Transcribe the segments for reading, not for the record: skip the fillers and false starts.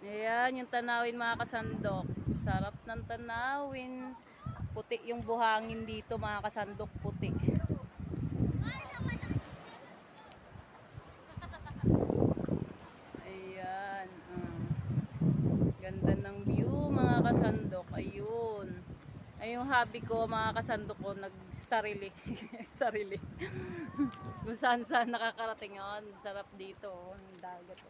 Ayan, yung tanawin mga kasandok. Sarap ng tanawin. Puti yung buhangin dito mga kasandok, puti. Ayan. Ganda ng view mga kasandok. Ayun. Ay yung hobby ko mga kasandok ko, nagsarili. Sarili. Kung saan saan nakakarating yun. Sarap dito. Ang dagat.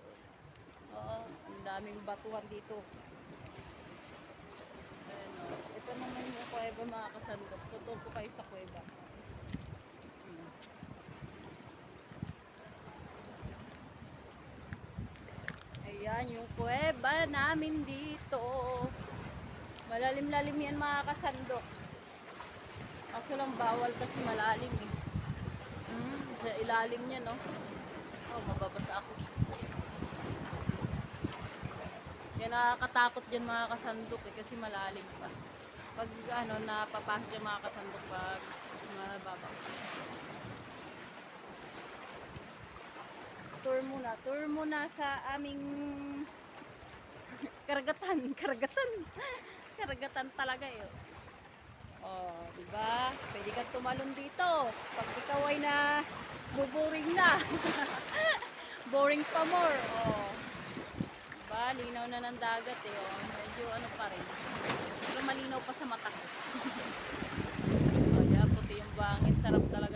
Ang daming batuhan dito. Ayan, ito naman yung kuweba mga kasandok. Tutol ko kayo sa kuweba. Ayan yung kuweba namin dito. Malalim-lalim yan mga kasandok. Kaso lang bawal kasi malalim eh. Sa ilalim niya no. Mababasa ako. Yan nakakatakot dyan mga kasandok eh, kasi malalim pa. Pag napapasok yung mga kasandok pag mababa. Tour muna sa aming karagatan talaga eh. Di ba? Pwede kang tumalon dito. Pag ikaw ay na buboring na. Boring pa more. Diba? Linaw na ng dagat eh. Medyo pa rin. Pero malinaw pa sa mata ko. Diba? Puti yung bangin. Sarap talaga